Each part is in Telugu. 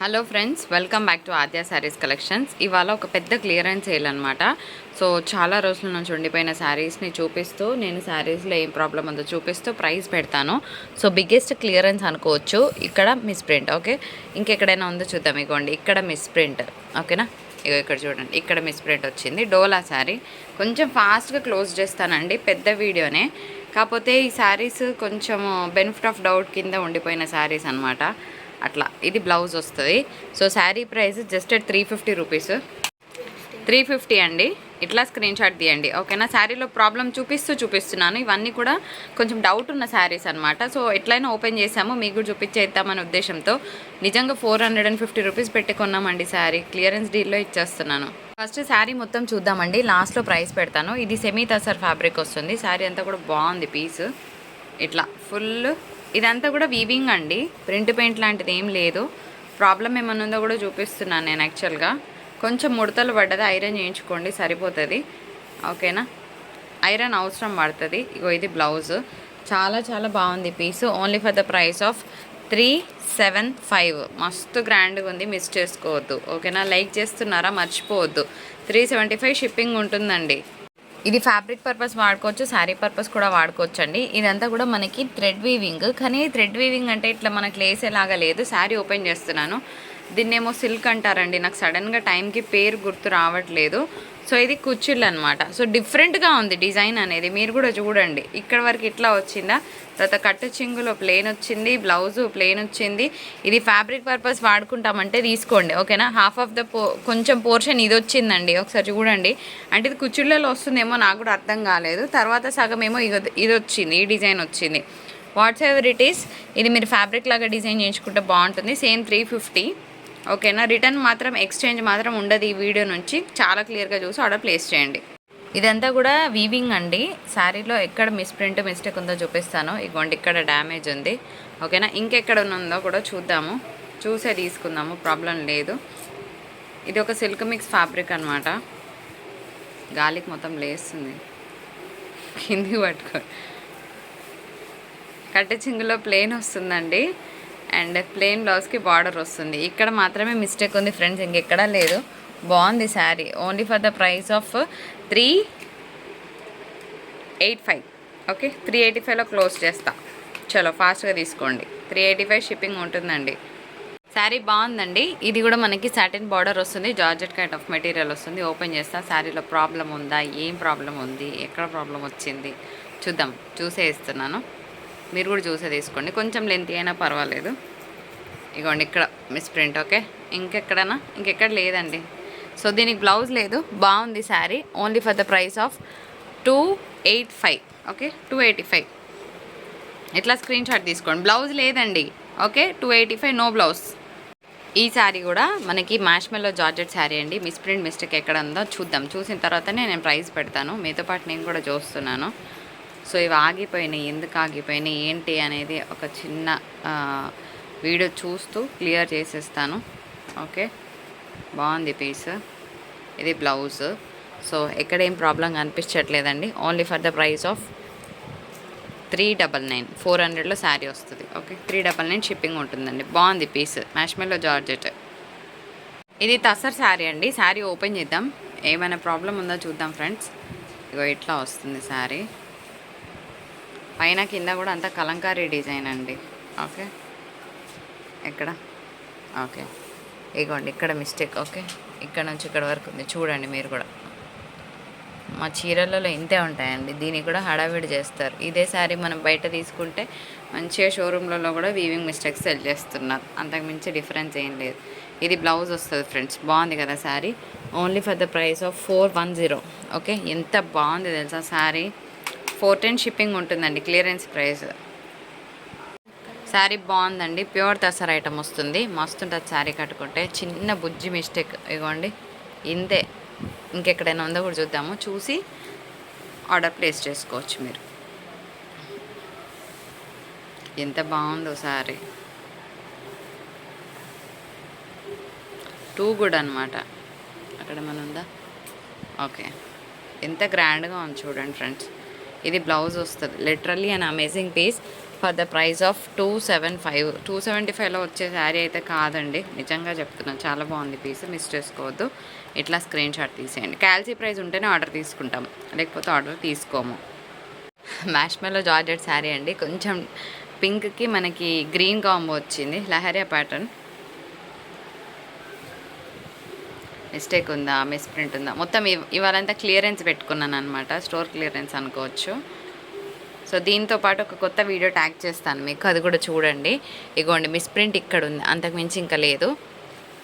Hello friends, welcome back to Aadya sarees collections. ఇవాళ ఒక పెద్ద క్లియరెన్స్ సేల్ అనమాట. సో చాలా రోజుల నుంచి ఉండిపోయిన శారీస్ని చూపిస్తూ, నేను శారీస్లో ఏం ప్రాబ్లం ఉందో చూపిస్తూ ప్రైస్ పెడతాను. సో బిగ్గెస్ట్ క్లియరెన్స్ అనుకోవచ్చు. ఇక్కడ మిస్ ప్రింట్, ఓకే. ఇంకెక్కడైనా ఉందో చూద్దాం. ఇగోండి, ఇక్కడ మిస్ ప్రింట్, ఓకేనా. ఇగో ఇక్కడ చూడండి, ఇక్కడ మిస్ ప్రింట్ వచ్చింది. డోలా శారీ కొంచెం ఫాస్ట్గా క్లోజ్ చేస్తానండి, పెద్ద వీడియోనే. కాకపోతే ఈ శారీస్ కొంచెం బెనిఫిట్ ఆఫ్ డౌట్ కింద ఉండిపోయిన శారీస్ అనమాట. అట్లా ఇది బ్లౌజ్ వస్తుంది. So sari price just 350 rupees, 350 అండి. ఇట్లా స్క్రీన్ షాట్ తీయండి, ఓకేనా. శారీలో ప్రాబ్లం చూపిస్తున్నాను. ఇవన్నీ కూడా కొంచెం డౌట్ ఉన్న శారీస్ అనమాట. సో ఎట్లయినా ఓపెన్ చేసాము, మీకు కూడా చూపించేద్దామనే ఉద్దేశంతో నిజంగా 450 రూపీస్ పెట్టి కొన్నామండి శారీ. క్లియరెన్స్ డీల్లో ఇచ్చేస్తున్నాను. ఫస్ట్ శారీ మొత్తం చూద్దామండి, లాస్ట్లో ప్రైస్ పెడతాను. ఇది సెమీ తసర్ ఫ్యాబ్రిక్ వస్తుంది. శారీ అంతా కూడా బాగుంది పీస్. ఇట్లా ఫుల్ ఇదంతా కూడా వీవింగ్ అండి, ప్రింట్ పెయింట్ లాంటిది ఏం లేదు. ప్రాబ్లం ఏమన్నా ఉందో కూడా చూపిస్తున్నాను నేను. యాక్చువల్గా కొంచెం ముడతలు పడ్డది, ఐరన్ చేయించుకోండి సరిపోతుంది, ఓకేనా. ఐరన్ అవసరం పడుతుంది. ఇగో ఇది బ్లౌజ్. చాలా చాలా బాగుంది piece. Only for the price of 375. మస్తు గ్రాండ్గా ఉంది, మిస్ చేసుకోవద్దు, ఓకేనా. లైక్ చేస్తున్నారా మర్చిపోవద్దు. 375 షిప్పింగ్ ఉంటుందండి. ఇది ఫ్యాబ్రిక్ పర్పస్ వాడుకోవచ్చు, శారీ పర్పస్ కూడా వాడుకోవచ్చు అండి. ఇదంతా కూడా మనకి థ్రెడ్ వీవింగ్, కానీ థ్రెడ్ వీవింగ్ అంటే ఇట్లా మనకు లేసేలాగా లేదు. శారీ ఓపెన్ చేస్తున్నాను. దీన్నేమో సిల్క్ అంటారండి, నాకు సడన్గా టైంకి పేరు గుర్తు రావట్లేదు. సో ఇది కుచ్చిళ్ళు అనమాట. సో డిఫరెంట్గా ఉంది డిజైన్ అనేది, మీరు కూడా చూడండి. ఇక్కడ వరకు ఇట్లా వచ్చిందా, తర్వాత కట్టు చింగులో ప్లెయిన్ వచ్చింది, బ్లౌజు ప్లెయిన్ వచ్చింది. ఇది ఫ్యాబ్రిక్ పర్పస్ వాడుకుంటామంటే తీసుకోండి, ఓకేనా. హాఫ్ ఆఫ్ ద కొంచెం పోర్షన్ ఇది వచ్చిందండి, ఒకసారి చూడండి. అంటే ఇది కుచ్చిళ్ళలో వస్తుందేమో, నాకు కూడా అర్థం కాలేదు. తర్వాత సగం ఏమో ఇది వచ్చింది, ఈ డిజైన్ వచ్చింది. వాట్స్ ఎవర్ ఇట్ ఈస్, ఇది మీరు ఫ్యాబ్రిక్ లాగా డిజైన్ చేయించుకుంటే బాగుంటుంది. సేమ్ 350, ఓకేనా. రిటర్న్ మాత్రం, ఎక్స్చేంజ్ మాత్రం ఉండదు. ఈ వీడియో నుంచి చాలా క్లియర్గా చూసి ఆర్డర్ ప్లేస్ చేయండి. ఇదంతా కూడా వీవింగ్ అండి. శారీలో ఎక్కడ మిస్టేక్ ఉందో చూపిస్తాను. ఇగోండి, ఇక్కడ డ్యామేజ్ ఉంది, ఓకేనా. ఇంకెక్కడ ఉందో కూడా చూద్దాము, చూసే తీసుకుందాము, ప్రాబ్లం లేదు. ఇది ఒక సిల్క్ మిక్స్ ఫ్యాబ్రిక్ అనమాట. గాలికి మొత్తం లేస్తుంది, కిందికి పట్టుకో. కట్ట చింగులో ప్లెయిన్ వస్తుందండి, అండ్ ప్లెయిన్ బ్లౌజ్కి బార్డర్ వస్తుంది. ఇక్కడ మాత్రమే మిస్టేక్ ఉంది ఫ్రెండ్స్, ఇంకెక్కడా లేదు. బాగుంది sari. Only for the price of 385, okay. 385లో క్లోజ్ చేస్తా. చలో ఫాస్ట్గా తీసుకోండి. 385 షిప్పింగ్ ఉంటుందండి. శారీ బాగుందండి. ఇది కూడా మనకి సాటిన్ బార్డర్ వస్తుంది, జార్జెట్ కైండ్ ఆఫ్ మెటీరియల్ వస్తుంది. ఓపెన్ చేస్తా. శారీలో ప్రాబ్లం ఉందా, ఏం ప్రాబ్లం ఉంది, ఎక్కడ ప్రాబ్లం వచ్చింది చూద్దాం. చూసే ఇస్తున్నాను, మీరు కూడా చూసే తీసుకోండి. కొంచెం లెంత్ అయినా పర్వాలేదు. ఇగోండి, ఇక్కడ మిస్ ప్రింట్, ఓకే. ఇంకెక్కడ లేదండి. సో దీనికి బ్లౌజ్ లేదు. బాగుంది sari. Only for the price of 285, okay. 285 ఇట్లా స్క్రీన్ షాట్ తీసుకోండి. బ్లౌజ్ లేదండి, ఓకే. 285 no blouse. ఈ శారీ కూడా మనకి మ్యాష్మెల్లో జార్జెట్ శారీ అండి. మిస్ ప్రింట్ మిస్టేక్ ఎక్కడ ఉందో చూద్దాం. చూసిన తర్వాతనే నేను ప్రైస్ పెడతాను. మీతో పాటు నేను కూడా చూస్తున్నాను. సో ఇవి ఆగిపోయినాయి, ఎందుకు ఆగిపోయినాయి ఏంటి అనేది ఒక చిన్న వీడియో చూస్తూ క్లియర్ చేసేస్తాను, ఓకే. బాగుంది పీస్. ఇది బ్లౌజ్. సో ఎక్కడేం ప్రాబ్లం కనిపించట్లేదండి. Only for the price of 399, 400లో శారీ వస్తుంది, ఓకే. 399 షిప్పింగ్ ఉంటుందండి. బాగుంది పీస్, మ్యాష్మెల్లో జార్జెట్. ఇది తసర్ శారీ అండి. శారీ ఓపెన్ చేద్దాం, ఏమైనా ప్రాబ్లం ఉందో చూద్దాం ఫ్రెండ్స్. ఇగో ఇట్లా వస్తుంది శారీ. పైన కింద కూడా అంతా కలంకారీ డిజైన్ అండి, ఓకే. ఎక్కడ, ఓకే. ఇగోండి, ఇక్కడ మిస్టేక్, ఓకే. ఇక్కడ నుంచి ఇక్కడ వరకు ఉంది, చూడండి మీరు కూడా. మా చీరలలో ఇంతే ఉంటాయండి, దీనికి కూడా హడావిడి చేస్తారు. ఇదే శారీ మనం బయట తీసుకుంటే మంచిగా షోరూమ్లలో కూడా వీవింగ్ మిస్టేక్స్ సెల్ చేస్తున్నారు, అంతకుమించి డిఫరెన్స్ ఏం లేదు. ఇది బ్లౌజ్ వస్తుంది ఫ్రెండ్స్. బాగుంది కదా sari. Only for the price of 410, okay. ఎంత బాగుంది తెలుసా శారీ. 410 షిప్పింగ్ ఉంటుందండి, క్లియరెన్స్ ప్రైస్. శారీ బాగుందండి, ప్యూర్ తసర్ ఐటమ్ వస్తుంది. మస్తు ఉంటుంది శారీ కట్టుకుంటే. చిన్న బుజ్జి మిస్టేక్, ఇగోండి ఇంతే. ఇంకెక్కడైనా ఉందో కూడా చూద్దాము, చూసి ఆర్డర్ ప్లేస్ చేసుకోవచ్చు మీరు. ఎంత బాగుందో శారీ. 2 గుడ్ అనమాట. అక్కడ ఏమైనా ఉందా, ఓకే. ఎంత గ్రాండ్గా ఉంది చూడండి ఫ్రెండ్స్. ఇది బ్లౌజ్ వస్తుంది. Literally an amazing piece. For the price of 275. 275లో వచ్చే శారీ అయితే కాదండి, నిజంగా చెప్తున్నాను. చాలా బాగుంది పీస్, మిస్ చేసుకోవద్దు. ఇట్లా స్క్రీన్ షాట్ తీసేయండి. క్యాల్సీ ప్రైస్ ఉంటేనే ఆర్డర్ తీసుకుంటాం, లేకపోతే ఆర్డర్ తీసుకోము. మ్యాష్మెలో జార్జెట్ శారీ అండి, కొంచెం పింక్కి మనకి గ్రీన్ కాంబో వచ్చింది, లహరియా ప్యాటర్న్. మిస్టేక్ ఉందా, మిస్ప్రింట్ ఉందా, మొత్తం ఇవాళంతా క్లియరెన్స్ పెట్టుకున్నాను అనమాట, స్టోర్ క్లియరెన్స్ అనుకోవచ్చు. సో దీంతో పాటు ఒక కొత్త వీడియో ట్యాగ్ చేస్తాను మీకు, అది కూడా చూడండి. ఇగోండి మిస్ప్రింట్ ఇక్కడ ఉంది, అంతకుమించి ఇంకా లేదు.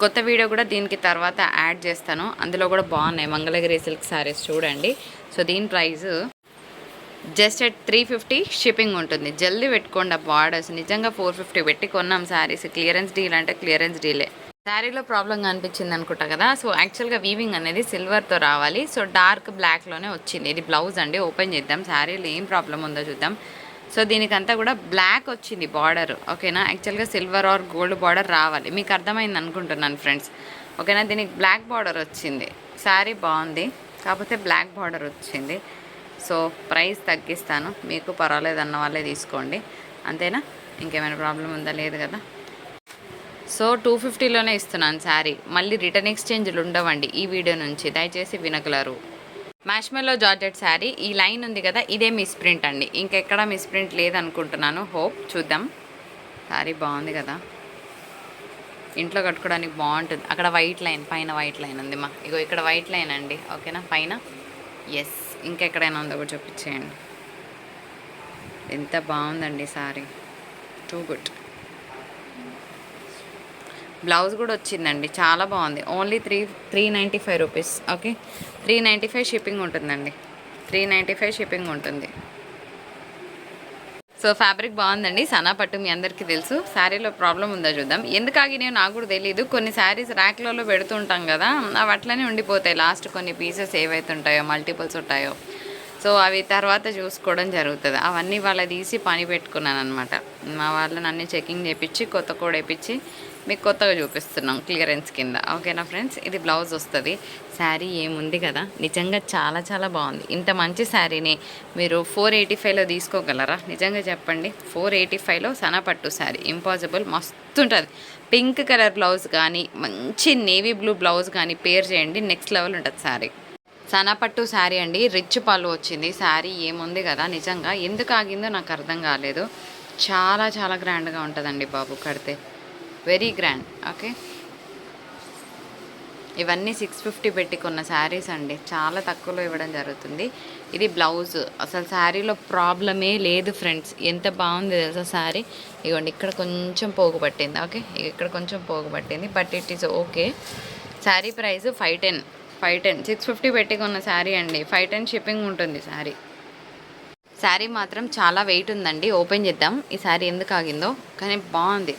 కొత్త వీడియో కూడా దీనికి తర్వాత యాడ్ చేస్తాను, అందులో కూడా బాగున్నాయి మంగళగిరి సిల్క్ శారీస్ చూడండి. సో దీని ప్రైస్ జస్ట్ ఎట్ 350 షిప్పింగ్ ఉంటుంది. జల్దీ పెట్టుకోండి బార్డర్స్, నిజంగా 450 పెట్టి కొన్నాం శారీస్. క్లియరెన్స్ డీల్ అంటే క్లియరెన్స్ డీలే. శారీలో ప్రాబ్లంగా అనిపించింది అనుకుంటా కదా. సో యాక్చువల్గా వీవింగ్ అనేది సిల్వర్తో రావాలి, సో డార్క్ బ్లాక్లోనే వచ్చింది. ఇది బ్లౌజ్ అండి, ఓపెన్ చేద్దాం, శారీలో ఏం ప్రాబ్లం ఉందో చూద్దాం. సో దీనికంతా కూడా బ్లాక్ వచ్చింది బార్డర్, ఓకేనా. యాక్చువల్గా సిల్వర్ ఆర్ గోల్డ్ బార్డర్ రావాలి, మీకు అర్థమైంది అనుకుంటున్నాను ఫ్రెండ్స్, ఓకేనా. దీనికి బ్లాక్ బార్డర్ వచ్చింది. శారీ బాగుంది, కాకపోతే బ్లాక్ బార్డర్ వచ్చింది. సో ప్రైస్ తగ్గిస్తాను, మీకు పర్వాలేదు అన్న వాళ్ళే తీసుకోండి, అంతేనా. ఇంకేమైనా ప్రాబ్లం ఉందా, లేదు కదా. సో 250లోనే ఇస్తున్నాను శారీ. మళ్ళీ రిటర్న్ ఎక్స్చేంజ్లు ఉండవండి ఈ వీడియో నుంచి, దయచేసి వినగలరు. మ్యాష్మెలో జార్జెట్ శారీ, ఈ లైన్ ఉంది కదా, ఇదే మిస్ప్రింట్ అండి, ఇంకెక్కడ మిస్ప్రింట్ లేదనుకుంటున్నాను. హోప్ చూద్దాం. శారీ బాగుంది కదా, ఇంట్లో కట్టుకోవడానికి బాగుంటుంది. అక్కడ వైట్ లైన్, పైన వైట్ లైన్ ఉంది మా, ఇగో ఇక్కడ వైట్ లైన్ అండి, ఓకేనా, పైన. ఎస్, ఇంకెక్కడైనా ఉందో కూడా చూపించేయండి. ఎంత బాగుందండి శారీ, టూ గుడ్. బ్లౌజ్ కూడా వచ్చిందండి, చాలా బాగుంది. Only 395 rupees, okay. 395 షిప్పింగ్ ఉంటుందండి, 395 షిప్పింగ్ ఉంటుంది. సో ఫ్యాబ్రిక్ బాగుందండి, సనా పట్టు మీ అందరికీ తెలుసు. శారీలో ప్రాబ్లం ఉందో చూద్దాం. ఎందుకు ఆగినాయో నాకు కూడా తెలియదు. కొన్ని శారీస్ ర్యాక్లలో పెడుతుంటాం కదా, అవి అట్లనే ఉండిపోతాయి. లాస్ట్ కొన్ని పీసెస్ ఏవైతే ఉంటాయో, మల్టిపుల్స్ ఉంటాయో, సో అవి తర్వాత చూసుకోవడం జరుగుతుంది. అవన్నీ వాళ్ళ తీసి పని పెట్టుకున్నాను అనమాట. మా వాళ్ళని అన్నీ చెకింగ్ చేయించి కొత్త కోడ్ వేయించి మీకు కొత్తగా చూపిస్తున్నాం క్లియరెన్స్ కింద, ఓకేనా ఫ్రెండ్స్. ఇది బ్లౌజ్ వస్తుంది. శారీ ఏముంది కదా, నిజంగా చాలా చాలా బాగుంది. ఇంత మంచి శారీని మీరు 485లో తీసుకోగలరా, నిజంగా చెప్పండి. 485లో సనపట్టు శారీ ఇంపాసిబుల్, మస్తు ఉంటుంది. పింక్ కలర్ బ్లౌజ్ కానీ, మంచి నేవీ బ్లూ బ్లౌజ్ కానీ పేర్ చేయండి, నెక్స్ట్ లెవెల్ ఉంటుంది శారీ. సనపట్టు శారీ అండి, రిచ్ పళ్ళు వచ్చింది. శారీ ఏముంది కదా, నిజంగా ఎందుకు ఆగిందో నాకు అర్థం కాలేదు. చాలా చాలా గ్రాండ్గా ఉంటుందండి బాబు, కడితే వెరీ గ్రాండ్, ఓకే. ఇవన్నీ 650 పెట్టి కొన్న శారీస్ అండి, చాలా తక్కువలో ఇవ్వడం జరుగుతుంది. ఇది బ్లౌజ్, అసలు శారీలో ప్రాబ్లమే లేదు ఫ్రెండ్స్. ఎంత బాగుంది తెలుసా శారీ. ఇవ్వండి, ఇక్కడ కొంచెం పోగు పట్టింది, ఓకే, ఇక్కడ కొంచెం పోగు పట్టింది, but it is okay. Sari price 510, 650 పెట్టి కొన్న శారీ అండి. 510 షిప్పింగ్ ఉంటుంది శారీ. శారీ మాత్రం చాలా వెయిట్ ఉందండి. ఓపెన్ చేద్దాం ఈ శారీ ఎందుకు ఆగిందో, కానీ బాగుంది.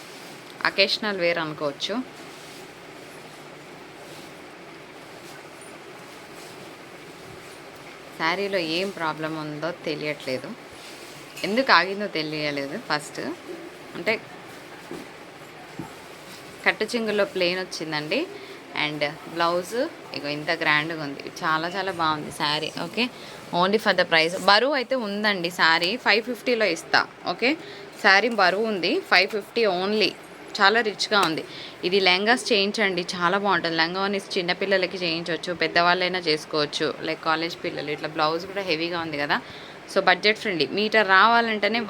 అకేషనల్ వేర్ అనుకోవచ్చు. శారీలో ఏం ప్రాబ్లం ఉందో తెలియట్లేదు, ఎందుకు ఆగిందో తెలియలేదు. ఫస్ట్ అంటే కట్టు చింగుల్లో ప్లెయిన్ వచ్చిందండి, అండ్ బ్లౌజ్ ఇక ఇంత గ్రాండ్గా ఉంది. చాలా చాలా బాగుంది sari, okay. Only for the price. బరువు అయితే ఉందండి శారీ, 550లో ఇస్తా, ఓకే. శారీ బరువు ఉంది, 550 ఓన్లీ. చాలా రిచ్గా ఉంది. ఇది లెహంగాస్ చేయించండి, చాలా బాగుంటుంది. లెహంగాని చిన్నపిల్లలకి చేయించవచ్చు, పెద్దవాళ్ళైనా చేసుకోవచ్చు, లైక్ కాలేజ్ పిల్లలు. ఇట్లా బ్లౌజ్ కూడా హెవీగా ఉంది కదా, సో బడ్జెట్ ఫ్రెండ్లీ. మీటర్ రావాలంటేనే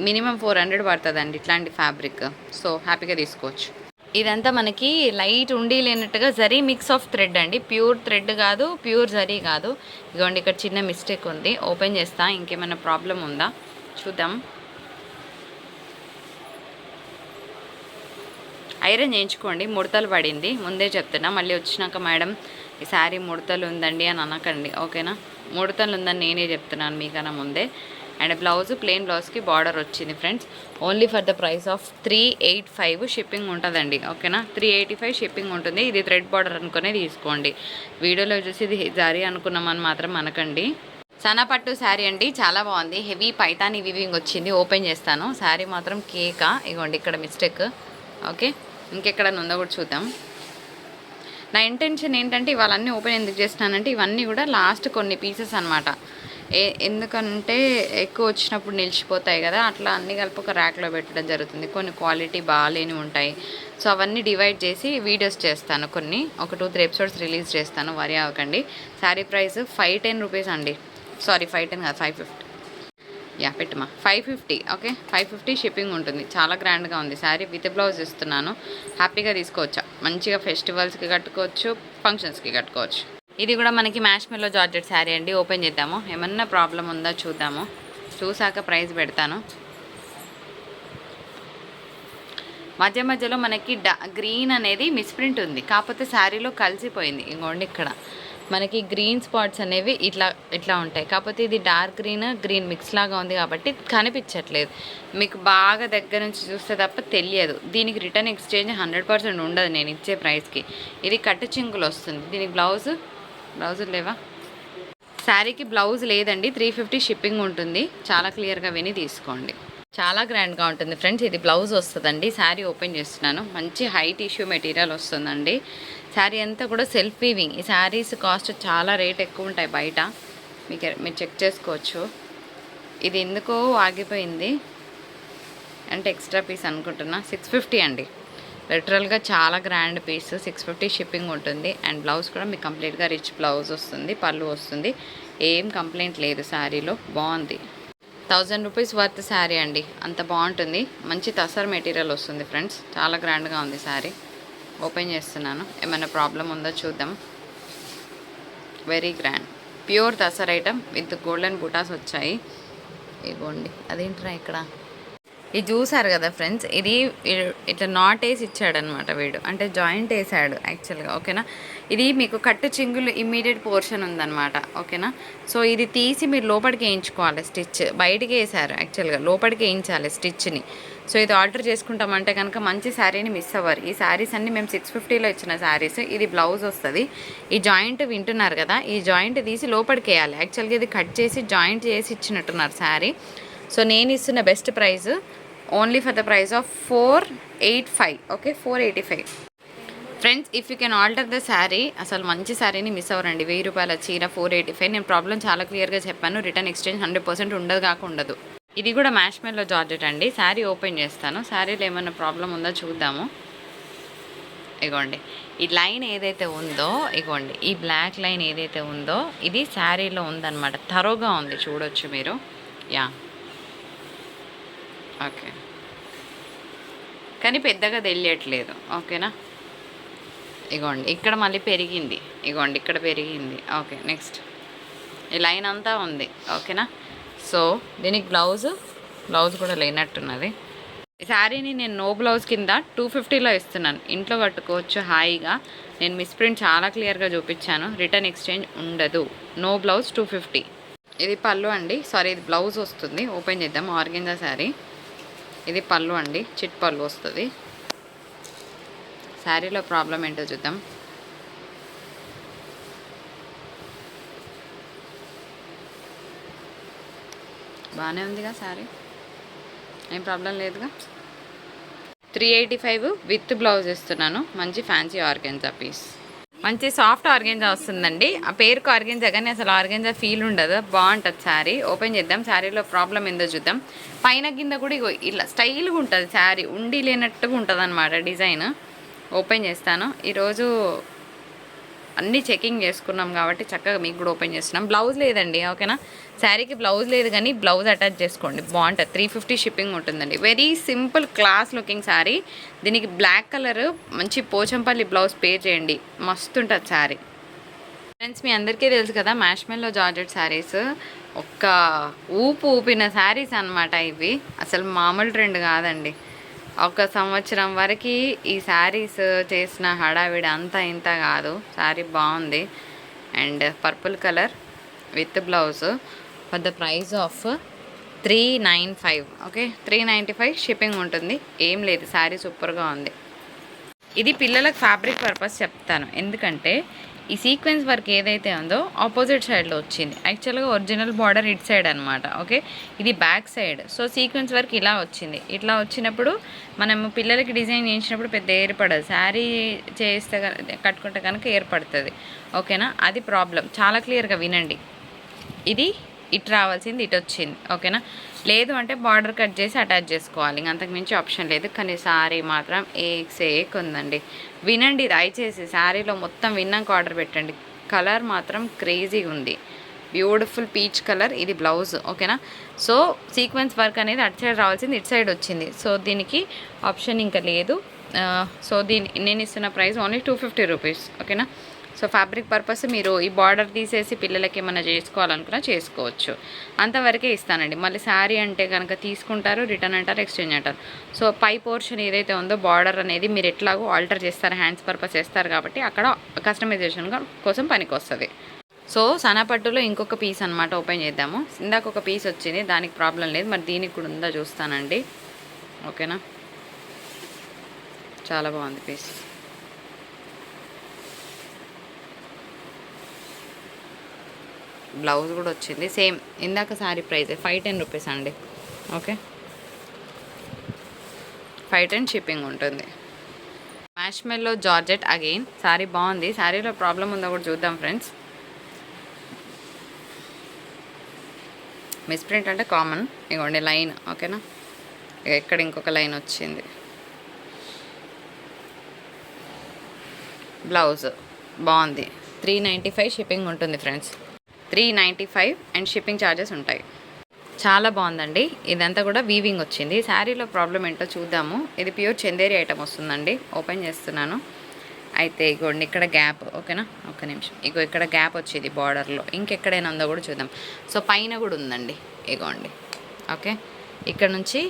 మినిమం 400 పడుతుందండి ఇట్లాంటి ఫ్యాబ్రిక్, సో హ్యాపీగా తీసుకోవచ్చు. ఇదంతా మనకి లైట్ ఉండి లేనట్టుగా జరీ మిక్స్ ఆఫ్ థ్రెడ్ అండి, ప్యూర్ థ్రెడ్ కాదు, ప్యూర్ జరీ కాదు. ఇదిగోండి, ఇక్కడ చిన్న మిస్టేక్ ఉంది, ఓపెన్ చేస్తా, ఇంకేమైనా ప్రాబ్లం ఉందా చూద్దాం. ఐరన్ చేయించుకోండి, ముడతలు పడింది, ముందే చెప్తున్నా. మళ్ళీ వచ్చినాక మేడం ఈ శారీ ముడతలు ఉందండి అని అనకండి, ఓకేనా. ముడతలు ఉందని నేనే చెప్తున్నాను మీకన్నా ముందే. అండ్ బ్లౌజ్ ప్లెయిన్ బ్లౌజ్కి బార్డర్ వచ్చింది friends. Only for the price of 385 shipping ఉంటుందండి, ఓకేనా. 385 షిప్పింగ్ ఉంటుంది. ఇది థ్రెడ్ బార్డర్ అనుకునే తీసుకోండి. వీడియోలో చూసి ఇది జరీ అనుకున్నామని మాత్రం అనకండి. సనపట్టు శారీ అండి, చాలా బాగుంది. హెవీ పైతాని వివింగ్ వచ్చింది. ఓపెన్ చేస్తాను. శారీ మాత్రం కేకా, ఇగోండి ఇక్కడ మిస్టేక్, ఓకే. ఇంకెక్కడ ఉందో కూడా చూద్దాం. నా ఇంటెన్షన్ ఏంటంటే ఇవాళన్నీ ఓపెన్ ఎందుకు చేస్తున్నానంటే ఇవన్నీ కూడా లాస్ట్ కొన్ని పీసెస్ అనమాట. ఎందుకంటే ఎక్కువ వచ్చినప్పుడు నిలిచిపోతాయి కదా, అట్లా అన్నీ కలిపి ఒక ర్యాక్లో పెట్టడం జరుగుతుంది. కొన్ని క్వాలిటీ బాగాలేని ఉంటాయి. సో అవన్నీ డివైడ్ చేసి వీడియోస్ చేస్తాను. కొన్ని ఒక 2-3 ఎపిసోడ్స్ రిలీజ్ చేస్తాను, వరి అవ్వకండి. శారీ ప్రైస్ 510 రూపీస్ అండి. సారీ 510 కాదు, 550. యా పెట్టుమా, 550. ఓకే, 550 షిప్పింగ్ ఉంటుంది. చాలా గ్రాండ్గా ఉంది శారీ. విత్ బ్లౌజ్ ఇస్తున్నాను. హ్యాపీగా తీసుకోవచ్చా, మంచిగా ఫెస్టివల్స్కి కట్టుకోవచ్చు, ఫంక్షన్స్కి కట్టుకోవచ్చు. ఇది కూడా మనకి మ్యాష్ మెల్లో జార్జెట్ శారీ అండి. ఓపెన్ చేద్దాము, ఏమన్నా ప్రాబ్లం ఉందో చూద్దాము. చూసాక ప్రైస్ పెడతాను. మధ్య మధ్యలో మనకి గ్రీన్ అనేది మిస్ప్రింట్ ఉంది, కాకపోతే శారీలో కలిసిపోయింది. ఇంకోండి ఇక్కడ మనకి గ్రీన్ స్పాట్స్ అనేవి ఇట్లా ఉంటాయి, కాకపోతే ఇది డార్క్ గ్రీన్ మిక్స్ లాగా ఉంది కాబట్టి కనిపించట్లేదు. మీకు బాగా దగ్గర నుంచి చూస్తే తప్ప తెలియదు. దీనికి రిటర్న్ ఎక్స్చేంజ్ 100% ఉండదు నేను ఇచ్చే ప్రైస్కి. ఇది కట్టు చింగులు వస్తుంది. దీనికి బ్లౌజు లేవా? శారీకి బ్లౌజ్ లేదండి. 350 షిప్పింగ్ ఉంటుంది. చాలా క్లియర్గా విని తీసుకోండి. చాలా గ్రాండ్గా ఉంటుంది ఫ్రెండ్స్. ఇది బ్లౌజ్ వస్తుందండి. శారీ ఓపెన్ చేస్తున్నాను. మంచి హై టిష్యూ మెటీరియల్ వస్తుందండి. శారీ అంతా కూడా సెల్ఫ్ వీవింగ్. ఈ శారీస్ కాస్ట్ చాలా రేట్ ఎక్కువ ఉంటాయి బయట, మీరు చెక్ చేసుకోవచ్చు. ఇది ఎందుకో ఆగిపోయింది అంటే ఎక్స్ట్రా పీస్ అనుకుంటున్నా. 650 అండి. లిటరల్గా చాలా గ్రాండ్ పీస్. 650 షిప్పింగ్ ఉంటుంది. అండ్ బ్లౌజ్ కూడా మీకు కంప్లీట్గా రిచ్ బ్లౌజ్ వస్తుంది, పళ్ళు వస్తుంది. ఏం కంప్లైంట్ లేదు శారీలో. బాగుంది. 1000 రూపీస్ వర్త్ శారీ అండి. అంత బాగుంటుంది. మంచి తసర్ మెటీరియల్ వస్తుంది ఫ్రెండ్స్. చాలా గ్రాండ్గా ఉంది శారీ. ఓపెన్ చేస్తున్నాను, ఏమైనా ప్రాబ్లం ఉందో చూద్దాం. Very grand pure tussar item with golden butas వచ్చాయి. ఇగోండి, అదేంట్రా ఇక్కడ ఇది చూసారు కదా ఫ్రెండ్స్. ఇది ఇట్లా నాట్ వేసి ఇచ్చాడనమాట వీడు, అంటే జాయింట్ వేసాడు యాక్చువల్గా. ఓకేనా, ఇది మీకు కట్టు చింగులు ఇమ్మీడియట్ పోర్షన్ ఉందన్నమాట. ఓకేనా, సో ఇది తీసి మీరు లోపలికి వేయించుకోవాలి. స్టిచ్ బయటికి వేసారు యాక్చువల్గా, లోపలికి వేయించాలి స్టిచ్ని. సో ఇది ఆర్డర్ చేసుకుంటామంటే కనుక మంచి శారీని మిస్ అవ్వరు. ఈ శారీస్ అన్ని మేము 650లో ఇచ్చిన శారీస్. ఇది బ్లౌజ్ వస్తుంది. ఈ జాయింట్ వింటున్నారు కదా, ఈ జాయింట్ తీసి లోపలికి వేయాలి. యాక్చువల్గా ఇది కట్ చేసి జాయింట్ చేసి ఇచ్చినట్టున్నారు శారీ. సో నేను ఇస్తున్న best price only for the price of 485. Okay, 485 friends. If you can alter the saree, అసలు మంచి శారీని మిస్ అవ్వరండి. 1000 రూపాయల చీర 485. నేను ప్రాబ్లం చాలా క్లియర్గా చెప్పాను. రిటర్న్ ఎక్స్చేంజ్ 100% ఉండదు కాక ఉండదు. ఇది కూడా మ్యాష్ మెల్లో జార్జెట్ అండి. శారీ ఓపెన్ చేస్తాను. శారీలో ఏమైనా ప్రాబ్లం ఉందో చూద్దాము. ఇగోండి, ఈ లైన్ ఏదైతే ఉందో, ఇగోండి ఈ బ్లాక్ లైన్ ఏదైతే ఉందో ఇది శారీలో ఉందన్నమాట. థరోగా ఉంది, చూడొచ్చు మీరు. యా ఓకే, కానీ పెద్దగా తెలియట్లేదు. ఓకేనా, ఇగోండి ఇక్కడ మళ్ళీ పెరిగింది. ఇగోండి ఇక్కడ పెరిగింది. ఓకే, నెక్స్ట్ ఈ లైన్ అంతా ఉంది. ఓకేనా, సో దీనికి బ్లౌజ్ కూడా లేనట్టున్నది. ఈ శారీని నేను నో బ్లౌజ్ కింద 250లో ఇస్తున్నాను. ఇంట్లో కట్టుకోవచ్చు హాయిగా. నేను మిస్ప్రింట్ చాలా క్లియర్గా చూపించాను. రిటర్న్ ఎక్స్చేంజ్ ఉండదు. No blouse 250. ఇది పళ్ళు అండి, సారీ ఇది బ్లౌజ్ వస్తుంది. ఓపెన్ చేద్దాం. ఆర్గెంజా శారీ. ఇది పళ్ళు అండి, చిట్ పళ్ళు వస్తుంది. శారీలో ప్రాబ్లం ఏంటో చూద్దాం. బాగానే ఉందిగా శారీ, ఏం ప్రాబ్లం లేదుగా. 385 విత్ బ్లౌజ్ ఇస్తున్నాను. మంచి ఫ్యాన్సీ ఆర్గెంజా పీస్, మంచి సాఫ్ట్ ఆర్గెంజా వస్తుందండి. ఆ పేరుకు ఆర్గెంజా కానీ అసలు ఆర్గెంజా ఫీల్ ఉండదు. బాగుంటుంది శారీ. ఓపెన్ చేద్దాం. శారీలో ప్రాబ్లం ఏందో చూద్దాం. పైన కింద కూడా ఇగో ఇలా స్టైల్గా ఉంటుంది శారీ, ఉండి లేనట్టుగా ఉంటుంది అనమాట డిజైన్. ఓపెన్ చేస్తాను. ఈరోజు అన్నీ చెకింగ్ చేసుకున్నాం కాబట్టి చక్కగా మీకు కూడా ఓపెన్ చేస్తున్నాం. బ్లౌజ్ లేదండి. ఓకేనా, శారీకి బ్లౌజ్ లేదు కానీ బ్లౌజ్ అటాచ్ చేసుకోండి, బాగుంటుంది. 350 షిప్పింగ్ ఉంటుందండి. Very simple class looking sari. దీనికి బ్లాక్ కలర్ మంచి పోచంపల్లి బ్లౌజ్ పేర్ చేయండి, మస్తు ఉంటుంది శారీ. ఫ్రెండ్స్ మీ అందరికీ తెలుసు కదా, మ్యాష్ మెల్లో జార్జెట్ శారీస్ ఒక్క ఊపిన శారీస్ అనమాట ఇవి. అసలు మామూలు ట్రెండ్ కాదండి. ఒక సంవత్సరం వరకు ఈ శారీస్ చేసిన హడావిడి అంతా ఇంత కాదు. శారీ బాగుంది. And purple colour with blouse for the price of 395. Okay, 395 shipping ఉంటుంది. ఏం లేదు, శారీ సూపర్గా ఉంది. ఇది పిల్లలకు ఫ్యాబ్రిక్ పర్పస్ చెప్తాను, ఎందుకంటే ఈ సీక్వెన్స్ వర్క్ ఏదైతే ఉందో ఆపోజిట్ సైడ్లో వచ్చింది. యాక్చువల్గా ఒరిజినల్ బార్డర్ ఇట్ సైడ్ అనమాట. ఓకే, ఇది back side. So sequence work ఇలా వచ్చింది. ఇట్లా వచ్చినప్పుడు మనము పిల్లలకి డిజైన్ చేయించినప్పుడు పెద్ద ఏర్పడదు. శారీ చేస్తే కట్టుకుంటే కనుక ఏర్పడుతుంది. ఓకేనా, అది ప్రాబ్లం. చాలా క్లియర్గా వినండి. ఇది ఇటు రావాల్సింది ఇటు వచ్చింది. ఓకేనా, లేదు అంటే బార్డర్ కట్ చేసి అటాచ్ చేసుకోవాలి, ఇంక అంతకు మించి ఆప్షన్ లేదు. కానీ శారీ మాత్రం ఏక్ ఉందండి. వినండి దయచేసి, శారీలో మొత్తం విన్నాక ఆర్డర్ పెట్టండి. కలర్ మాత్రం క్రేజీగా ఉంది, బ్యూటిఫుల్ పీచ్ కలర్. ఇది బ్లౌజ్. ఓకేనా, సో సీక్వెన్స్ వర్క్ అనేది అటు సైడ్ రావాల్సింది ఇటు సైడ్ వచ్చింది. సో దీనికి ఆప్షన్ ఇంకా లేదు. సో నేను ఇస్తున్న ప్రైస్ ఓన్లీ 250 రూపీస్. ఓకేనా, సో ఫ్యాబ్రిక్ పర్పస్ మీరు ఈ బార్డర్ తీసేసి పిల్లలకి ఏమైనా చేసుకోవాలనుకున్నా చేసుకోవచ్చు, అంతవరకే ఇస్తానండి. మళ్ళీ శారీ అంటే కనుక తీసుకుంటారు, రిటర్న్ అంటారు, ఎక్స్చేంజ్ అంటారు. సో పై పోర్షన్ ఏదైతే ఉందో బార్డర్ అనేది మీరు ఎట్లాగో ఆల్టర్ చేస్తారు, హ్యాండ్స్ పర్పస్ చేస్తారు కాబట్టి అక్కడ కస్టమైజేషన్ కోసం పనికి వస్తుంది. సో సన్నపట్టులో ఇంకొక పీస్ అనమాట, ఓపెన్ చేద్దాము. ఇందాక ఒక పీస్ వచ్చింది, దానికి ప్రాబ్లం లేదు, మరి దీనికి కూడా ఉందా చూస్తానండి. ఓకేనా, చాలా బాగుంది పీస్. బ్లౌజ్ కూడా వచ్చింది సేమ్ ఇందాక శారీ ప్రైస్ 510 రూపీస్ అండి. ఓకే, 510 షిప్పింగ్ ఉంటుంది. మ్యాష్మెల్లో జార్జెట్ అగైన్ శారీ బాగుంది. శారీలో ప్రాబ్లం ఉందో కూడా చూద్దాం ఫ్రెండ్స్. మిస్ప్రింట్ అంటే కామన్, ఇగోండి లైన్. ఓకేనా, ఇక్కడ ఇంకొక లైన్ వచ్చింది. బ్లౌజ్ బాగుంది. 395 షిప్పింగ్ ఉంటుంది ఫ్రెండ్స్, 395 అండ్ షిప్పింగ్ ఛార్జెస్ ఉంటాయి. చాలా బాగుందండి. ఇదంతా కూడా వీవింగ్ వచ్చింది. శారీలో ప్రాబ్లం ఏంటో చూద్దాము. ఇది ప్యూర్ చందేరి ఐటమ్ వస్తుందండి. ఓపెన్ చేస్తున్నాను. అయితే ఇగోండి ఇక్కడ గ్యాప్. ఓకేనా, ఒక్క నిమిషం. ఇగో ఇక్కడ గ్యాప్ వచ్చేది బార్డర్లో, ఇంకెక్కడైనా ఉందో కూడా చూద్దాం. సో పైన కూడా ఉందండి, ఇగోండి. ఓకే, ఇక్కడ నుంచి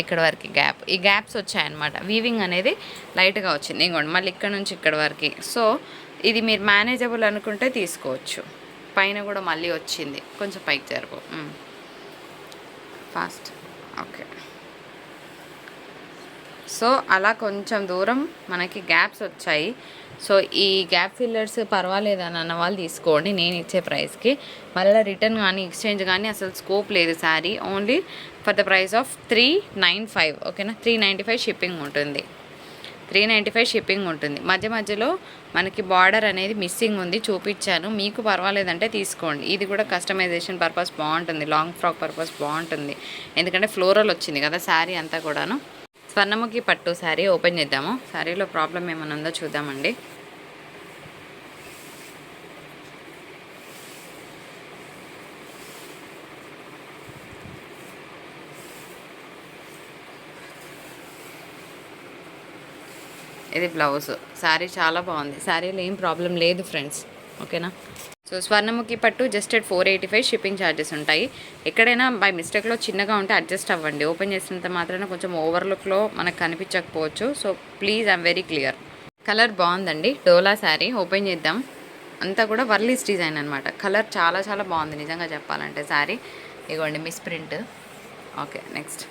ఇక్కడ వరకు గ్యాప్, ఈ గ్యాప్స్ వచ్చాయన్నమాట. వీవింగ్ అనేది లైట్గా వచ్చింది. ఇగోండి మళ్ళీ ఇక్కడ నుంచి ఇక్కడ వరకు. సో ఇది మీరు మేనేజబుల్ అనుకుంటే తీసుకోవచ్చు. పైన కూడా మళ్ళీ వచ్చింది, కొంచెం పైకి జరుపు ఫాస్ట్. ఓకే, సో అలా కొంచెం దూరం మనకి గ్యాప్స్ వచ్చాయి. సో ఈ గ్యాప్ ఫిల్లర్స్ పర్వాలేదని అన్న వాళ్ళు తీసుకోండి నేను ఇచ్చే ప్రైస్కి. మళ్ళీ రిటర్న్ కానీ ఎక్స్చేంజ్ కానీ అసలు స్కోప్ లేదు. Sari only for the price of 395. ఓకేనా, 395 షిప్పింగ్ ఉంటుంది. 395 షిప్పింగ్ ఉంటుంది. మధ్య మధ్యలో మనకి బార్డర్ అనేది మిస్సింగ్ ఉంది, చూపించాను. మీకు పర్వాలేదంటే తీసుకోండి. ఇది కూడా కస్టమైజేషన్ పర్పస్ బాగుంటుంది, లాంగ్ ఫ్రాక్ పర్పస్ బాగుంటుంది. ఎందుకంటే ఫ్లోరల్ వచ్చింది కదా శారీ అంతా కూడాను. స్వర్ణముఖి పట్టు శారీ ఓపెన్ చేద్దాము. శారీలో ప్రాబ్లం ఏమైనా ఉందో చూద్దామండి. ఇది బ్లౌజ్. శారీ చాలా బాగుంది, శారీలో ఏం ప్రాబ్లం లేదు ఫ్రెండ్స్. ఓకేనా, సో స్వర్ణముఖి పట్టు జస్ట్ 485 షిప్పింగ్ ఛార్జెస్ ఉంటాయి. ఎక్కడైనా బై మిస్టేక్లో చిన్నగా ఉంటే అడ్జస్ట్ అవ్వండి. ఓపెన్ చేసినంత మాత్రాన కొంచెం ఓవర్లుక్లో మనకు కనిపించకపోవచ్చు. So please I'm very clear. Colour బాగుందండి, డోలా శారీ ఓపెన్ చేద్దాం. అంతా కూడా వర్లీస్ డిజైన్ అనమాట. కలర్ చాలా చాలా బాగుంది నిజంగా చెప్పాలంటే శారీ. ఇగోండి miss print. Okay, next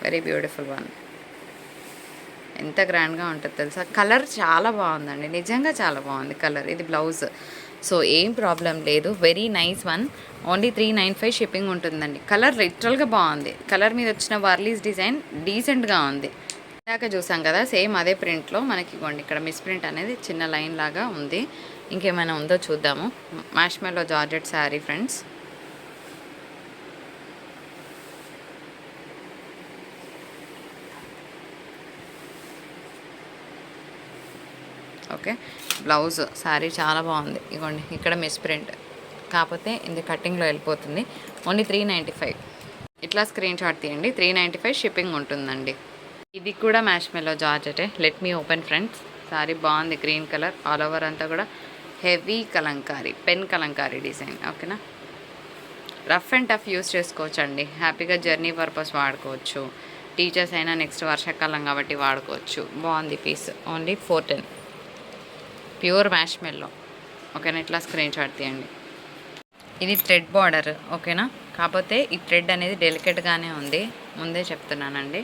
very beautiful one. ఎంత గ్రాండ్గా ఉంటుంది తెలుసా. కలర్ చాలా బాగుందండి, నిజంగా చాలా బాగుంది కలర్. ఇది బ్లౌజ్. సో ఏం ప్రాబ్లం లేదు, very nice one. Only 395 shipping ఉంటుందండి. కలర్ లిటరల్గా బాగుంది. కలర్ మీద వచ్చిన వర్లీస్ డిజైన్ డీసెంట్గా ఉంది. ఇందాక చూసాం కదా సేమ్ అదే ప్రింట్లో మనకి ఇవ్వండి ఇక్కడ మిస్ ప్రింట్ అనేది చిన్న లైన్ లాగా ఉంది. ఇంకేమైనా ఉందో చూద్దాము. Marshmallow georgette sari friends. Okay, blouse. Sari చాలా బాగుంది. ఇగోండి ఇక్కడ మిస్ ప్రింట్, కాకపోతే ఇది కటింగ్లో వెళ్ళిపోతుంది. ఓన్లీ 395. ఇట్లా స్క్రీన్ షాట్ తీయండి. 395 షిప్పింగ్ ఉంటుందండి. ఇది కూడా marshmallow georgette. Let me open friends. Sari బాగుంది, గ్రీన్ కలర్. ఆల్ ఓవర్ అంతా కూడా heavy kalamkari, pen kalamkari design. ఓకేనా, రఫ్ అండ్ టఫ్ యూస్ చేసుకోవచ్చు అండి. హ్యాపీగా జర్నీ పర్పస్ వాడుకోవచ్చు. టీచర్స్ అయినా నెక్స్ట్ వర్షాకాలం కాబట్టి వాడుకోవచ్చు. బాగుంది పీస్. ఓన్లీ 410. Pure marshmallow. ఓకేనా, ఇట్లా స్క్రీన్ షాట్ తీయండి. ఇది థ్రెడ్ బార్డర్. ఓకేనా, కాకపోతే ఈ థ్రెడ్ అనేది డెలికేట్గానే ఉంది, ముందే చెప్తున్నానండి.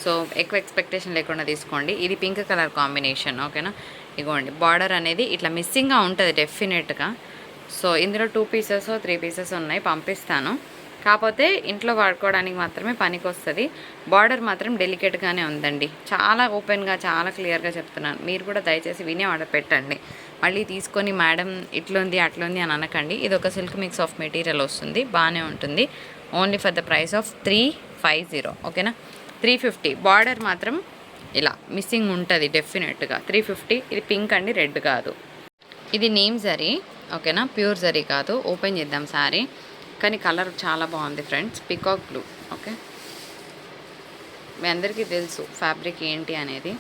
సో ఎక్కువ ఎక్స్పెక్టేషన్ లేకుండా తీసుకోండి. ఇది పింక్ కలర్ కాంబినేషన్. ఓకేనా, ఇగోండి బార్డర్ అనేది ఇట్లా మిస్సింగ్గా ఉంటుంది డెఫినెట్గా. సో ఇందులో 2 పీసెస్ 3 పీసెస్ ఉన్నాయి, పంపిస్తాను. కాకపోతే ఇంట్లో వాడుకోవడానికి మాత్రమే పనికి వస్తుంది. బార్డర్ మాత్రం డెలికేట్గానే ఉందండి. చాలా ఓపెన్గా చాలా క్లియర్గా చెప్తున్నాను. మీరు కూడా దయచేసి వినే ఆర్డర్ పెట్టండి. మళ్ళీ తీసుకొని మేడం ఇట్లుంది అట్లుంది అని అనకండి. ఇది ఒక సిల్క్ మిక్స్ ఆఫ్ మెటీరియల్ వస్తుంది, బాగానే ఉంటుంది. Only for the price of 350. ఓకేనా, 350. బార్డర్ మాత్రం ఇలా మిస్సింగ్ ఉంటుంది డెఫినెట్గా. 350. ఇది పింక్ అండి, రెడ్ కాదు. ఇది నేమ్ జరీ, ఓకేనా, ప్యూర్ జరీ కాదు. ఓపెన్ చేద్దాం శారీ. కానీ కలర్ చాలా బాగుంది ఫ్రెండ్స్, పికాక్ బ్లూ. ఓకే, మీ అందరికీ తెలుసు ఫ్యాబ్రిక్ ఏంటి అనేది.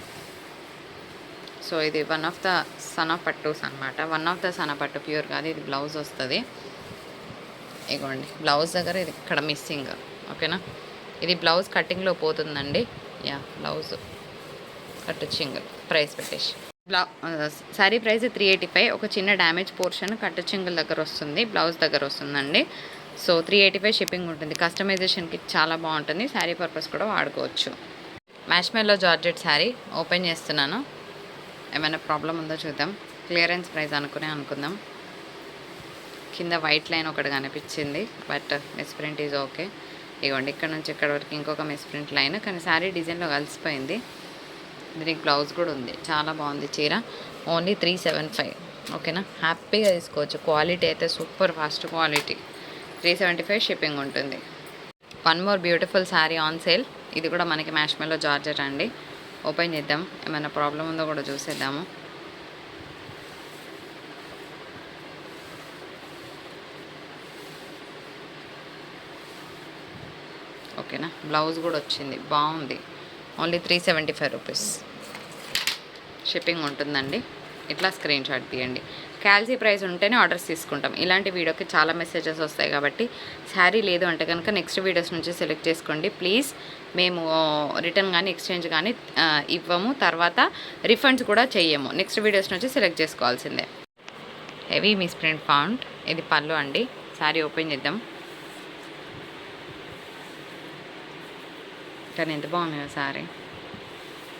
సో ఇది one of the son of పట్టూస్ అనమాట. One of the son of పట్టు, ప్యూర్ కాదు. ఇది బ్లౌజ్ వస్తుంది. ఇగోండి బ్లౌజ్ దగ్గర ఇది ఇక్కడ మిస్సింగ్. ఓకేనా, ఇది బ్లౌజ్ కటింగ్లో పోతుందండి. యా, బ్లౌజ్ కట్ చింగల్ ప్రైస్ పెట్టేసి. శారీ ప్రైస్ 385. ఒక చిన్న డ్యామేజ్ పోర్షన్ కట్ చింగల్ దగ్గర వస్తుంది, బ్లౌజ్ దగ్గర వస్తుందండి. సో 385 షిప్పింగ్ ఉంటుంది. కస్టమైజేషన్కి చాలా బాగుంటుంది. శారీ పర్పస్ కూడా వాడుకోవచ్చు. మ్యాష్మెల్లో జార్జెట్ శారీ ఓపెన్ చేస్తున్నాను. ఏమైనా ప్రాబ్లం ఉందో చూద్దాం. క్లియరెన్స్ ప్రైస్ అనుకుందాం. కింద వైట్ లైన్ ఒకటి కనిపించింది, but miss print is okay. ఇవ్వండి, ఇక్కడ నుంచి ఇక్కడ వరకు ఇంకొక మిస్ ప్రింట్ లైన్, కానీ శారీ డిజైన్లో కలిసిపోయింది. దీనికి బ్లౌజ్ కూడా ఉంది. చాలా బాగుంది చీర. ఓన్లీ 375. ఓకేనా, హ్యాపీగా తీసుకోవచ్చు. క్వాలిటీ అయితే సూపర్ ఫాస్ట్ క్వాలిటీ. 375 షిప్పింగ్ ఉంటుంది. One more beautiful sari on sale. ఇది కూడా మనకి మ్యాష్మెల్లో జార్జెట్ అండి. ఓపెన్ చేద్దాం, ఏమైనా ప్రాబ్లం ఉందో కూడా చూసేద్దాము. ఓకేనా, బ్లౌజ్ కూడా వచ్చింది, బాగుంది. ఓన్లీ 375 రూపీస్ షిప్పింగ్ ఉంటుందండి. ఇట్లా స్క్రీన్ షాట్ తీయండి. క్యాల్సీ ప్రైస్ ఉంటేనే ఆర్డర్స్ తీసుకుంటాం. ఇలాంటి వీడియోకి చాలా మెసేజెస్ వస్తాయి కాబట్టి శారీ లేదు అంటే కనుక నెక్స్ట్ వీడియోస్ నుంచి సెలెక్ట్ చేసుకోండి ప్లీజ్. మేము రిటర్న్ కానీ ఎక్స్చేంజ్ కానీ ఇవ్వము, తర్వాత రిఫండ్స్ కూడా చెయ్యము. నెక్స్ట్ వీడియోస్ నుంచి సెలెక్ట్ చేసుకోవాల్సిందే. Heavy miss print found. ఇది పళ్ళు అండి. శారీ ఓపెన్ చేద్దాం. కానీ ఎంత బాగుంది sari,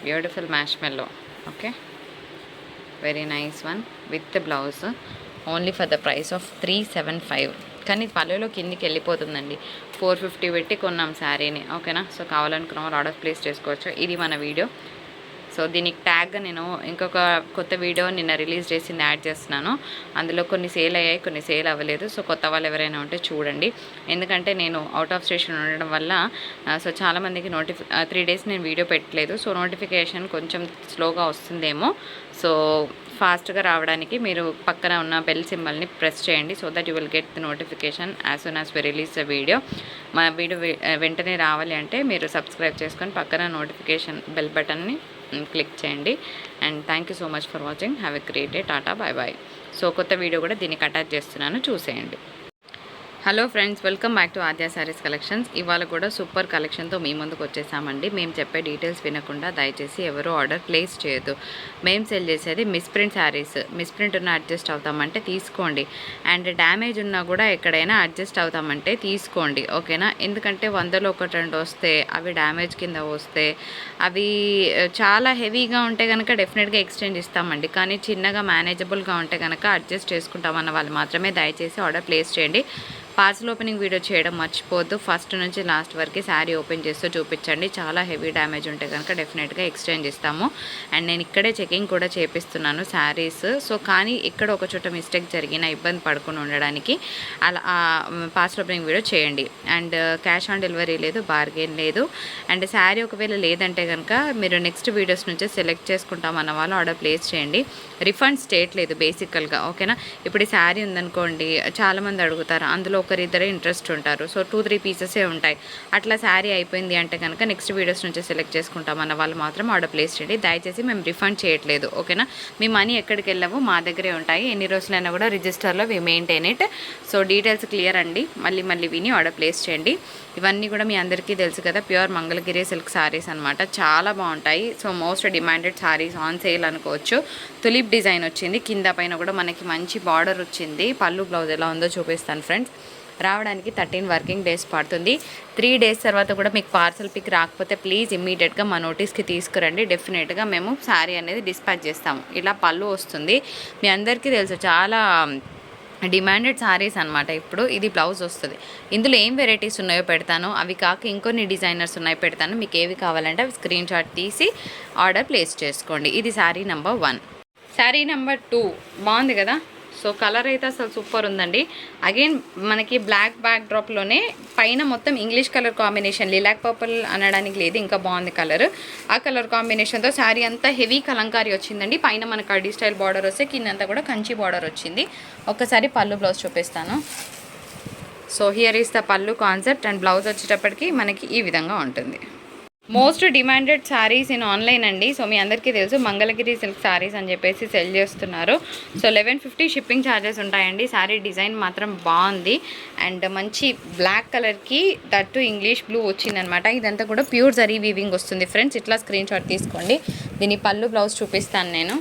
beautiful marshmallow. Okay, very nice one with blouse. Only for the price of 375. కానీ పల్లెలో కిందికి వెళ్ళిపోతుందండి. 450 పెట్టి కొన్నాం శారీని. ఓకేనా, సో కావాలనుకున్న వాళ్ళు ఆర్డర్ ప్లేస్ చేసుకోవచ్చు. ఇది మన వీడియో. సో దీనికి ట్యాగ్గా నేను ఇంకొక కొత్త వీడియో నిన్న రిలీజ్ చేసింది యాడ్ చేస్తున్నాను. అందులో కొన్ని సేల్ అయ్యాయి, కొన్ని సేల్ అవ్వలేదు. సో కొత్త వాళ్ళు ఎవరైనా ఉంటే చూడండి. ఎందుకంటే నేను అవుట్ ఆఫ్ స్టేషన్ ఉండడం వల్ల సో చాలామందికి 3 డేస్ నేను వీడియో పెట్టలేదు. సో నోటిఫికేషన్ కొంచెం స్లోగా వస్తుందేమో. సో ఫాస్ట్గా రావడానికి మీరు పక్కన ఉన్న బెల్ సింబల్ని ప్రెస్ చేయండి. So that you will get the notification as soon as we release the video. మా వీడియో వెంటనే రావాలి అంటే మీరు సబ్స్క్రైబ్ చేసుకొని పక్కన నోటిఫికేషన్ బెల్ బటన్ని క్లిక్ చేయండి. And thank you so much for watching. Have a great day. Tata, bye bye. So కొత్త వీడియో కూడా దీనికి అటాచ్ చేస్తున్నాను, చూసేయండి. Hello friends, welcome back to Aadya sarees collections. ఇవాళ కూడా సూపర్ కలెక్షన్తో మీ ముందుకు వచ్చేసామండి. మేము చెప్పే డీటెయిల్స్ వినకుండా దయచేసి ఎవరూ ఆర్డర్ ప్లేస్ చేయొద్దు. మేము సెల్ చేసేది miss print saris. Miss print ఉన్న అడ్జస్ట్ అవుతామంటే తీసుకోండి, అండ్ డ్యామేజ్ ఉన్నా కూడా ఎక్కడైనా అడ్జస్ట్ అవుతామంటే తీసుకోండి. ఓకేనా, ఎందుకంటే 100లో 1-2 వస్తే అవి డ్యామేజ్ కింద వస్తే అవి చాలా హెవీగా ఉంటే కనుక డెఫినెట్గా ఎక్స్చేంజ్ ఇస్తామండి. కానీ చిన్నగా మేనేజబుల్గా ఉంటే కనుక అడ్జస్ట్ చేసుకుంటామన్న వాళ్ళు మాత్రమే దయచేసి ఆర్డర్ ప్లేస్ చేయండి. పార్సల్ ఓపెనింగ్ వీడియో చేయడం మర్చిపోవద్దు. ఫస్ట్ నుంచి లాస్ట్ వరకు శారీ ఓపెన్ చేస్తూ చూపించండి. చాలా హెవీ డ్యామేజ్ ఉంటే కనుక డెఫినెట్గా ఎక్స్చేంజ్ ఇస్తాము. అండ్ నేను ఇక్కడే చెకింగ్ కూడా చేపిస్తున్నాను శారీస్. సో కానీ ఇక్కడ ఒక చోట మిస్టేక్ జరిగిన ఇబ్బంది పడకుండా ఉండడానికి అలా పార్సల్ ఓపెనింగ్ వీడియో చేయండి. అండ్ క్యాష్ ఆన్ డెలివరీ లేదు, బార్గెన్ లేదు. అండ్ శారీ ఒకవేళ లేదంటే కనుక మీరు నెక్స్ట్ వీడియోస్ నుంచి సెలెక్ట్ చేసుకుంటామన్న వాళ్ళు ఆర్డర్ ప్లేస్ చేయండి. రిఫండ్ స్టేట్ లేదు బేసికల్గా. ఓకేనా, ఇప్పుడు ఈ శారీ ఉందనుకోండి, చాలామంది అడుగుతారు, అందులో ఒకరిద్దరే ఇంట్రెస్ట్ ఉంటారు. సో 2-3 పీసెసే ఉంటాయి. అట్లా శారీ అయిపోయింది అంటే కనుక నెక్స్ట్ వీడియోస్ నుంచి సెలెక్ట్ చేసుకుంటామన్న వాళ్ళు మాత్రం ఆర్డర్ ప్లేస్ చేయండి. దయచేసి మేము రిఫండ్ చేయట్లేదు. ఓకేనా, మీ మనీ ఎక్కడికి వెళ్ళవు, మా దగ్గరే ఉంటాయి. ఎన్ని రోజులైనా కూడా రిజిస్టర్లో we maintain it. So details clear అండి. మళ్ళీ విని ఆర్డర్ ప్లేస్ చేయండి. ఇవన్నీ కూడా మీ అందరికీ తెలుసు కదా, ప్యూర్ మంగళగిరి సిల్క్ శారీస్ అనమాట. చాలా బాగుంటాయి. So most demanded saris on sale అనుకోవచ్చు. తులిప్ డిజైన్ వచ్చింది, కింద పైన కూడా మనకి మంచి బార్డర్ వచ్చింది. పళ్ళు బ్లౌజ్ ఎలా ఉందో చూపిస్తాను ఫ్రెండ్స్. రావడానికి 13 వర్కింగ్ డేస్ పడుతుంది. 3 డేస్ తర్వాత కూడా మీకు పార్సల్ పిక్ రాకపోతే ప్లీజ్ ఇమ్మీడియట్గా మా నోటీస్కి తీసుకురండి. డెఫినెట్గా మేము శారీ అనేది డిస్పాచ్ చేస్తాము. ఇలా పళ్ళు వస్తుంది, మీ అందరికీ తెలుసు చాలా డిమాండెడ్ శారీస్ అనమాట. ఇప్పుడు ఇది బ్లౌజ్ వస్తుంది. ఇందులో ఏం వెరైటీస్ ఉన్నాయో పెడతాను, అవి కాక ఇంకొన్ని డిజైనర్స్ ఉన్నాయి పెడతాను. మీకు ఏవి కావాలంటే అవి స్క్రీన్ షాట్ తీసి ఆర్డర్ ప్లేస్ చేసుకోండి. ఇది శారీ నెంబర్ 1. శారీ నెంబర్ 2 బాగుంది కదా. సో కలర్ అయితే అసలు సూపర్ ఉందండి. అగైన్ మనకి బ్లాక్ బ్యాక్ డ్రాప్లోనే పైన మొత్తం English colour combination, lilac purple అనడానికి లేదు, ఇంకా బాగుంది కలర్. ఆ కలర్ కాంబినేషన్తో శారీ అంతా హెవీ కలంకారీ వచ్చిందండి. పైన మనకు కడ్డీ స్టైల్ బార్డర్ వస్తే కిందంతా కూడా కంచి బార్డర్ వచ్చింది. ఒక్కసారి పళ్ళు బ్లౌజ్ చూపిస్తాను. సో హియర్ ఈస్ ద పళ్ళు కాన్సెప్ట్ అండ్ బ్లౌజ్ వచ్చేటప్పటికి మనకి ఈ విధంగా ఉంటుంది. Most demanded saris in online అండి. సో మీ అందరికీ తెలుసు మంగళగిరి సిల్క్ శారీస్ అని చెప్పేసి సెల్ చేస్తున్నారు. సో 1150 షిప్పింగ్ ఛార్జెస్ ఉంటాయండి. శారీ డిజైన్ మాత్రం బాగుంది అండ్ మంచి బ్లాక్ కలర్కి దట్టు ఇంగ్లీష్ బ్లూ వచ్చిందనమాట. ఇదంతా కూడా ప్యూర్ జరీ వీవింగ్ వస్తుంది ఫ్రెండ్స్. ఇట్లా స్క్రీన్ షాట్ తీసుకోండి. దీని పళ్ళు బ్లౌజ్ చూపిస్తాను నేను.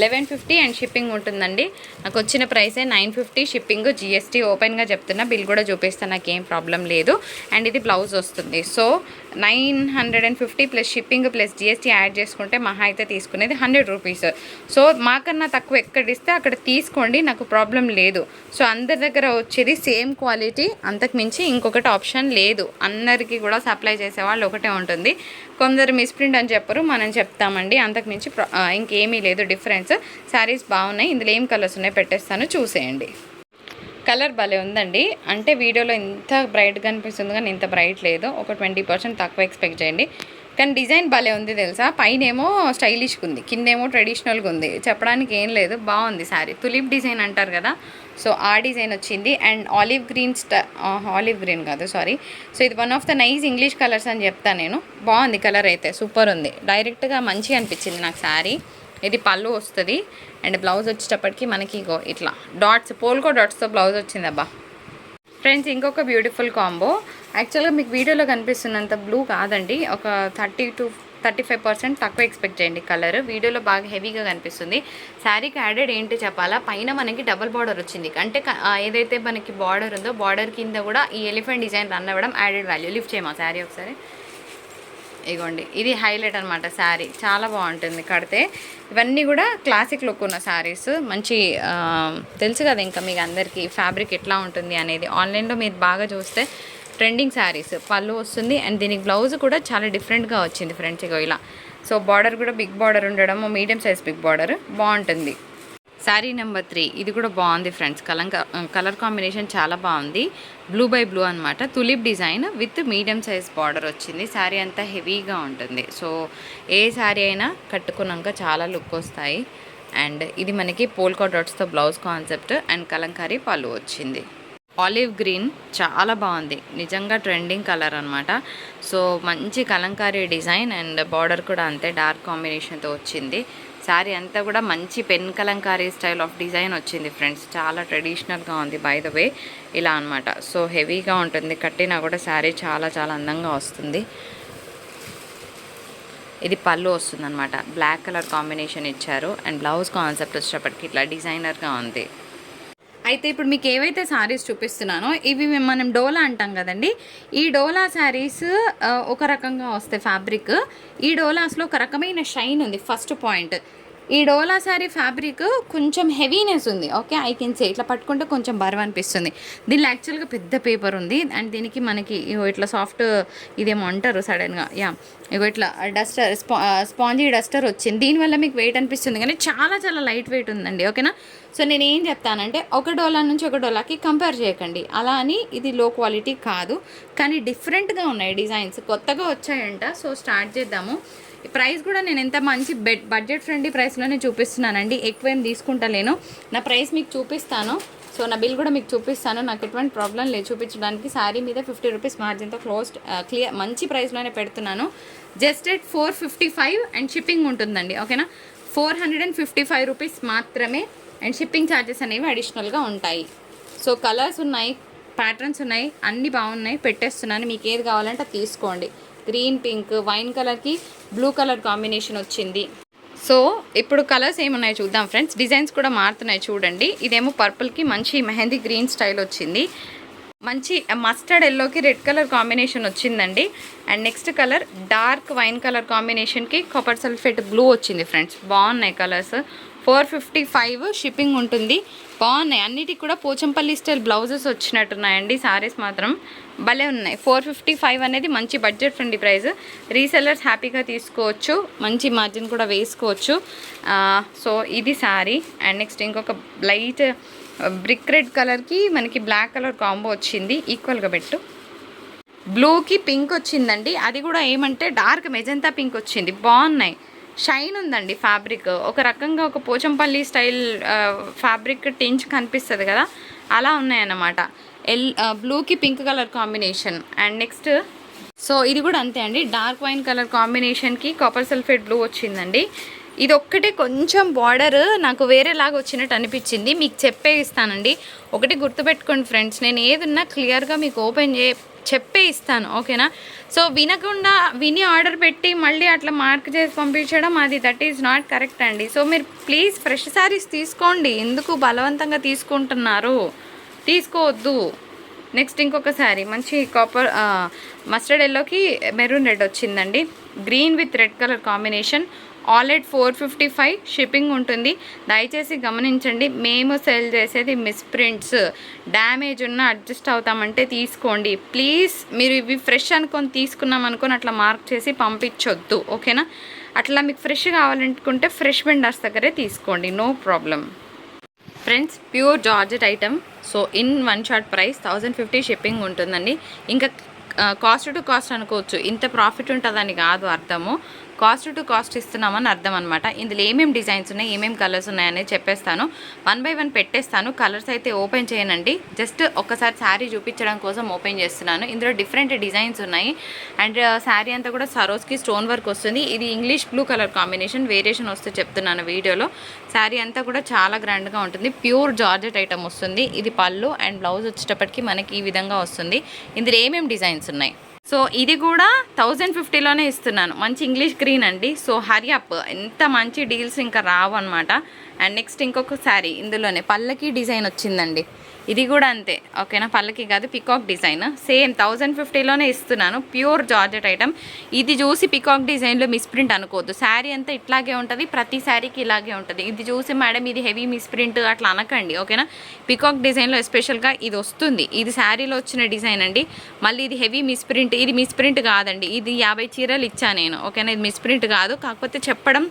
1150 అండ్ షిప్పింగ్ ఉంటుందండి. నాకు వచ్చిన ప్రైసే 950 షిప్పింగ్ GST. ఓపెన్గా చెప్తున్నా, బిల్ కూడా చూపిస్తాను, నాకేం ప్రాబ్లం లేదు. అండ్ ఇది బ్లౌజ్ వస్తుంది. So 950 plus shipping plus GST add చేసుకుంటే మహా అయితే తీసుకునేది 100 రూపీస్. సో మాకన్నా తక్కువ ఎక్కడ ఇస్తే అక్కడ తీసుకోండి, నాకు ప్రాబ్లం లేదు. సో అందరి దగ్గర వచ్చేది సేమ్ క్వాలిటీ, అంతకు మించి ఇంకొకటి ఆప్షన్ లేదు. అందరికీ కూడా సప్లై చేసేవాళ్ళు ఒకటే ఉంటుంది. కొందరు మిస్ప్రింట్ అని చెప్పరు, మనం చెప్తామండి. అంతకు మించి ఇంకేమీ లేదు డిఫరెన్స్. శారీస్ బాగున్నాయి. ఇందులో ఏం కలర్స్ ఉన్నాయి పెట్టేస్తాను, చూసేయండి. కలర్ భలే ఉందండి. అంటే వీడియోలో ఇంత బ్రైట్గా అనిపిస్తుంది కానీ ఇంత బ్రైట్ లేదు. ఒక 20% తక్కువ ఎక్స్పెక్ట్ చేయండి. కానీ డిజైన్ భలే ఉంది తెలుసా. పైన ఏమో స్టైలిష్గా ఉంది, కిందేమో ట్రెడిషనల్గా ఉంది. చెప్పడానికి ఏం లేదు, బాగుంది శారీ. తులిప్ డిజైన్ అంటారు కదా, సో ఆ డిజైన్ వచ్చింది. అండ్ ఆలివ్ గ్రీన్ కాదు సారీ. సో ఇది one of the nice English colours అని చెప్తాను నేను. బాగుంది కలర్ అయితే, సూపర్ ఉంది. డైరెక్ట్గా మంచిగా అనిపించింది నాకు శారీ. ఇది పళ్ళు వస్తుంది అండ్ బ్లౌజ్ వచ్చేటప్పటికి మనకి ఇగో ఇట్లా డాట్స్, పోల్కో డాట్స్తో బ్లౌజ్ వచ్చింది. అబ్బా ఫ్రెండ్స్, ఇంకొక బ్యూటిఫుల్ కాంబో. యాక్చువల్గా మీకు వీడియోలో కనిపిస్తున్నంత బ్లూ కాదండి, ఒక 30 to 35% తక్కువ ఎక్స్పెక్ట్ చేయండి. కలర్ వీడియోలో బాగా హెవీగా కనిపిస్తుంది. శారీకి యాడెడ్ ఏంటి చెప్పాలా, పైన మనకి డబుల్ బార్డర్ వచ్చింది. అంటే ఏదైతే మనకి బార్డర్ ఉందో బార్డర్ కింద కూడా ఈ ఎలిఫెంట్ డిజైన్ రన్ అవ్వడం యాడెడ్ వాల్యూ. లిఫ్ట్ చేయమా శారీ ఒకసారి. ఇగోండి, ఇది హైలైట్ అనమాట. శారీ చాలా బాగుంటుంది కడితే. ఇవన్నీ కూడా క్లాసిక్ లుక్ ఉన్న శారీస్. మంచి తెలుసు కదా ఇంకా మీకు అందరికీ ఫ్యాబ్రిక్ ఎట్లా ఉంటుంది అనేది. ఆన్లైన్లో మీరు బాగా చూస్తే ట్రెండింగ్ శారీస్. పళ్ళు వస్తుంది అండ్ దీనికి బ్లౌజ్ కూడా చాలా డిఫరెంట్గా వచ్చింది ఫ్రెండ్స్. ఇగో ఇలా. సో బార్డర్ కూడా బిగ్ బార్డర్ ఉండడం, మీడియం సైజ్ బిగ్ బార్డర్ బాగుంటుంది. శారీ నెంబర్ 3 ఇది కూడా బాగుంది ఫ్రెండ్స్. కలర్ కాంబినేషన్ చాలా బాగుంది. బ్లూ బై బ్లూ అనమాట. Tulip design with medium size border వచ్చింది. శారీ అంతా హెవీగా ఉంటుంది. సో ఏ శారీ అయినా కట్టుకున్నాక చాలా లుక్ వస్తాయి. అండ్ ఇది మనకి పోల్కా డాట్స్తో బ్లౌజ్ కాన్సెప్ట్ అండ్ కలంకారీ పళ్ళు వచ్చింది. ఆలివ్ గ్రీన్ చాలా బాగుంది, నిజంగా ట్రెండింగ్ కలర్ అనమాట. సో మంచి కలంకారీ డిజైన్ అండ్ బార్డర్ కూడా అంతే డార్క్ కాంబినేషన్తో వచ్చింది. శారీ అంతా కూడా మంచి pen Kalamkari style of design వచ్చింది ఫ్రెండ్స్. చాలా ట్రెడిషనల్గా ఉంది బై ద వే. ఇలా అనమాట. సో హెవీగా ఉంటుంది, కట్టినా కూడా శారీ చాలా చాలా అందంగా వస్తుంది. ఇది పళ్ళు వస్తుంది అనమాట. బ్లాక్ కలర్ కాంబినేషన్ ఇచ్చారు అండ్ బ్లౌజ్ కాన్సెప్ట్ వచ్చేటప్పటికి ఇట్లా డిజైనర్గా ఉంది. అయితే ఇప్పుడు మీకు ఏవైతే శారీస్ చూపిస్తున్నానో ఇవి మనం డోలా అంటాం కదండి. ఈ డోలా శారీస్ ఒక రకంగా వస్తాయి ఫ్యాబ్రిక్. ఈ డోలాస్లో ఒక రకమైన షైన్ ఉంది. ఫస్ట్ పాయింట్, ఈ డోలా శారీ ఫ్యాబ్రిక్ కొంచెం హెవీనెస్ ఉంది. ఓకే, ఐ కెన్ సే ఇట్లా పట్టుకుంటే కొంచెం బరువు అనిపిస్తుంది. దీనిలో యాక్చువల్గా పెద్ద పేపర్ ఉంది అండ్ దీనికి మనకి ఇట్లా సాఫ్ట్ ఇదేమో అంటారు సడన్గా, ఇట్లా డస్టర్ స్పాంజీ డస్టర్ వచ్చింది. దీనివల్ల మీకు వెయిట్ అనిపిస్తుంది కానీ చాలా చాలా లైట్ వెయిట్ ఉందండి. ఓకేనా. సో నేను ఏం చెప్తానంటే ఒక డోలా నుంచి ఒక డోలాకి కంపేర్ చేయకండి. అలా అని ఇది లో క్వాలిటీ కాదు, కానీ డిఫరెంట్గా ఉన్నాయి డిజైన్స్, కొత్తగా వచ్చాయంట. సో స్టార్ట్ చేద్దాము. ప్రైస్ కూడా నేను ఎంత మంచి బడ్జెట్ ఫ్రెండ్లీ ప్రైస్లోనే చూపిస్తున్నానండి. ఎక్కువ ఏం తీసుకుంటలేను. నా ప్రైస్ మీకు చూపిస్తాను. సో నా బిల్ కూడా మీకు చూపిస్తాను. నాకు ఎటువంటి ప్రాబ్లం లేదు చూపించడానికి. శారీ మీద 50 రూపీస్ మార్జిన్తో క్లియర్ మంచి ప్రైస్లోనే పెడుతున్నాను. జస్ట్ ఎట్ 455 అండ్ షిప్పింగ్ ఉంటుందండి. ఓకేనా, 455 రూపీస్ మాత్రమే అండ్ షిప్పింగ్ ఛార్జెస్ అనేవి అడిషనల్గా ఉంటాయి. సో కలర్స్ ఉన్నాయి, ప్యాటర్న్స్ ఉన్నాయి, అన్నీ బాగున్నాయి, పెట్టేస్తున్నాను. మీకు ఏది కావాలంటే తీసుకోండి. గ్రీన్, పింక్, వైన్ కలర్కి బ్లూ కలర్ కాంబినేషన్ వచ్చింది. సో ఇప్పుడు కలర్స్ ఏమున్నాయో చూద్దాం ఫ్రెండ్స్. డిజైన్స్ కూడా మారుతున్నాయి చూడండి. ఇదేమో పర్పుల్కి మంచి మెహందీ గ్రీన్ స్టైల్ వచ్చింది. మంచి మస్టర్డ్ ఎల్లోకి రెడ్ కలర్ కాంబినేషన్ వచ్చిందండి. And next colour dark wine colour కాంబినేషన్కి కాపర్ సల్ఫేట్ బ్లూ వచ్చింది ఫ్రెండ్స్. బాగున్నాయి కలర్స్. 455 షిప్పింగ్ ఉంటుంది. బాగున్నాయి, అన్నిటికి కూడా పోచంపల్లి స్టైల్ బ్లౌజెస్ వచ్చినట్టున్నాయండి. సారీస్ మాత్రం భలే ఉన్నాయి. 455 అనేది మంచి బడ్జెట్ ఫ్రెండ్లీ ప్రైస్. రీసెల్లర్స్ హ్యాపీగా తీసుకోవచ్చు, మంచి మార్జిన్ కూడా వేసుకోవచ్చు. సో ఇది శారీ. అండ్ నెక్స్ట్ ఇంకొక లైట్ బ్రిక్ రెడ్ కలర్కి మనకి బ్లాక్ కలర్ కాంబో వచ్చింది. ఈక్వల్గా పెట్టు. బ్లూకి పింక్ వచ్చిందండి, అది కూడా ఏమంటే డార్క్ మెజంతా పింక్ వచ్చింది. బాగున్నాయి, షైన్ ఉందండి ఫ్యాబ్రిక్. ఒక రకంగా ఒక పోచంపల్లి స్టైల్ ఫ్యాబ్రిక్ టించ్ కనిపిస్తుంది కదా, అలా ఉన్నాయన్నమాట. బ్లూకి pink colour combination. And next so ఇది కూడా అంతే అండి, డార్క్ వైన్ కలర్ కాంబినేషన్కి కాపర్ సల్ఫేట్ బ్లూ వచ్చిందండి. ఇది ఒక్కటే కొంచెం బార్డర్ నాకు వేరేలాగా వచ్చినట్టు అనిపించింది, మీకు చెప్పే ఇస్తానండి. ఒకటి గుర్తుపెట్టుకోండి ఫ్రెండ్స్, నేను ఏదున్నా క్లియర్గా మీకు చెప్పే ఇస్తాను, ఓకేనా. సో వినకుండా విని ఆర్డర్ పెట్టి మళ్ళీ అట్లా మార్క్ చేసి పంపించడం దట్ ఈజ్ నాట్ కరెక్ట్ అండి. సో మీరు ప్లీజ్ ఫ్రెష్ శారీస్ తీసుకోండి, ఎందుకు బలవంతంగా తీసుకుంటున్నారు, తీసుకోవద్దు. నెక్స్ట్ ఇంకొక శారీ మంచి కాపర్ మస్టర్డ్ ఎల్లోకి మెరూన్ రెడ్ వచ్చిందండి. Green with red colour combination. All at 455 shipping ఉంటుంది. దయచేసి గమనించండి, మేము సెల్ చేసేది మిస్ప్రింట్స్, డ్యామేజ్ ఉన్న అడ్జస్ట్ అవుతామంటే తీసుకోండి ప్లీజ్. మీరు ఇవి ఫ్రెష్ అనుకొని తీసుకున్నాం అనుకొని అట్లా మార్క్ చేసి పంపించొద్దు, ఓకేనా. అట్లా మీకు ఫ్రెష్ కావాలనుకుంటే ఫ్రెష్ వెండర్స్ దగ్గరే తీసుకోండి, no problem. Friends pure georgette item. So in one shot price 1050 shipping ఉంటుందండి. ఇంకా కాస్ట్ టు కాస్ట్ అనుకోవచ్చు, ఇంత ప్రాఫిట్ ఉంటుందని కాదు అర్థము, కాస్ట్ టు కాస్ట్ ఇస్తున్నామని అర్థం అనమాట. ఇందులో ఏమేమి డిజైన్స్ ఉన్నాయి, ఏమేమి కలర్స్ ఉన్నాయనేది చెప్పేస్తాను. 1 by 1 పెట్టేస్తాను. కలర్స్ అయితే ఓపెన్ చేయనండి, జస్ట్ ఒక్కసారి శారీ చూపించడం కోసం ఓపెన్ చేస్తున్నాను. ఇందులో డిఫరెంట్ డిజైన్స్ ఉన్నాయి. అండ్ శారీ అంతా కూడా సరోస్కి స్టోన్ వర్క్ వస్తుంది. ఇది English blue colour combination, variation వస్తే చెప్తున్నాను వీడియోలో. శారీ అంతా కూడా చాలా గ్రాండ్గా ఉంటుంది, ప్యూర్ జార్జెట్ ఐటమ్ వస్తుంది. ఇది పళ్ళు అండ్ బ్లౌజ్ వచ్చేటప్పటికి మనకి ఈ విధంగా వస్తుంది. ఇందులో ఏమేమి డిజైన్స్ ఉన్నాయి. సో ఇది కూడా 1050లోనే ఇస్తున్నాను. మంచి ఇంగ్లీష్ గ్రీన్ అండి. సో హరి అప్, ఎంత మంచి డీల్స్ ఇంకా రావు అనమాట. అండ్ నెక్స్ట్ ఇంకొక శారీ ఇందులోనే పళ్ళకి డిజైన్ వచ్చిందండి. ఇది కూడా అంతే, ఓకేనా. పళ్ళకి కాదు, పికాక్ డిజైన్. సేమ్ 1050లోనే ఇస్తున్నాను, ప్యూర్ జార్జెట్ ఐటమ్. ఇది చూసి పికాక్ డిజైన్లో మిస్ప్రింట్ అనుకోవద్దు, శారీ అంతా ఇట్లాగే ఉంటుంది, ప్రతి శారీకి ఇలాగే ఉంటుంది. ఇది చూసి మేడం ఇది హెవీ మిస్ప్రింట్ అట్లా అనకండి, ఓకేనా. పికాక్ డిజైన్లో ఎస్పెషల్గా ఇది వస్తుంది. ఇది శారీలో వచ్చిన డిజైన్ అండి. మళ్ళీ ఇది హెవీ మిస్ప్రింట్, ఇది మిస్ప్రింట్ కాదండి. ఇది 50 చీరలు ఇచ్చాను నేను, ఓకేనా. ఇది మిస్ప్రింట్ కాదు, కాకపోతే చెప్పడం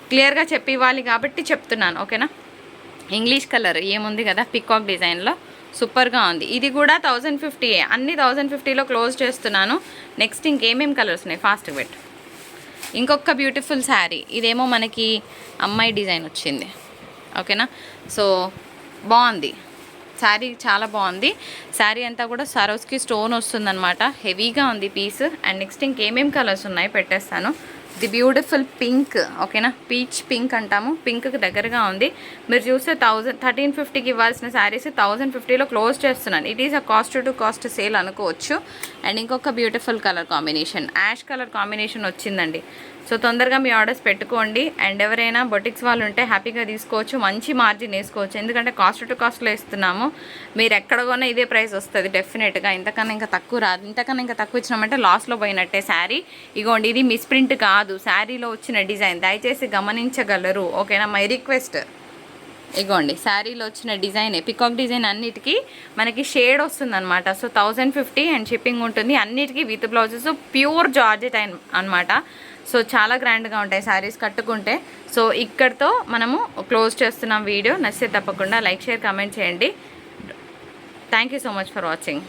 క్లియర్గా చెప్పి ఇవ్వాలి కాబట్టి చెప్తున్నాను, ఓకేనా. ఇంగ్లీష్ కలర్ ఏముంది కదా పికాక్ డిజైన్లో, సూపర్గా ఉంది. ఇది కూడా 1050, అన్ని 1050లో క్లోజ్ చేస్తున్నాను. నెక్స్ట్ ఇంకేమేమి కలర్స్ ఉన్నాయి ఫాస్ట్గా పెట్టు. ఇంకొక బ్యూటిఫుల్ శారీ, ఇదేమో మనకి అమ్మాయి డిజైన్ వచ్చింది, ఓకేనా. సో బాగుంది శారీ, చాలా బాగుంది. శారీ అంతా కూడా సరోస్కి స్టోన్ వస్తుందన్నమాట, హెవీగా ఉంది పీస్. అండ్ నెక్స్ట్ ఇంకేమేమి కలర్స్ ఉన్నాయి పెట్టేస్తాను. ది బ్యూటిఫుల్ పింక్, ఓకేనా. పీచ్ పింక్ అంటాము, పింక్కి దగ్గరగా ఉంది. మీరు చూస్తే 1350కి ఇవ్వాల్సిన శారీస్ 1050లో క్లోజ్ చేస్తున్నాను. It is a cost to cost sale అనుకోవచ్చు. అండ్ ఇంకొక beautiful colour combination, ash colour combination వచ్చిందండి. సో తొందరగా మీ ఆర్డర్స్ పెట్టుకోండి. అండ్ ఎవరైనా బొటిక్స్ వాళ్ళు ఉంటే హ్యాపీగా తీసుకోవచ్చు, మంచి మార్జిన్ వేసుకోవచ్చు. ఎందుకంటే కాస్ట్ టు కాస్ట్లో ఇస్తున్నాము. మీరు ఎక్కడ కొన్నా ఇదే ప్రైస్ వస్తుంది డెఫినెట్గా, ఇంతకన్నా ఇంకా తక్కువ రాదు. ఇంతకన్నా ఇంకా తక్కువ ఇచ్చినామంటే లాస్లో పోయినట్టే శారీ. ఇగోండి, ఇది మిస్ప్రింట్ కాదు, శారీలో వచ్చిన డిజైన్, దయచేసి గమనించగలరు, ఓకేనా. My request. ఇగోండి, శారీలో వచ్చిన డిజైన్, పికాక్ డిజైన్ అన్నిటికీ మనకి షేడ్ వస్తుంది అనమాట. సో 1050 అండ్ షిప్పింగ్ ఉంటుంది అన్నిటికీ విత్ బ్లౌజెస్, ప్యూర్ జార్జెట్ అనమాట. సో చాలా గ్రాండ్గా ఉంటాయి శారీస్ కట్టుకుంటే. సో ఇక్కడితో మనము క్లోజ్ చేస్తున్నాం వీడియో. నచ్చితే తప్పకుండా లైక్, షేర్, కామెంట్ చేయండి. Thank you so much for watching.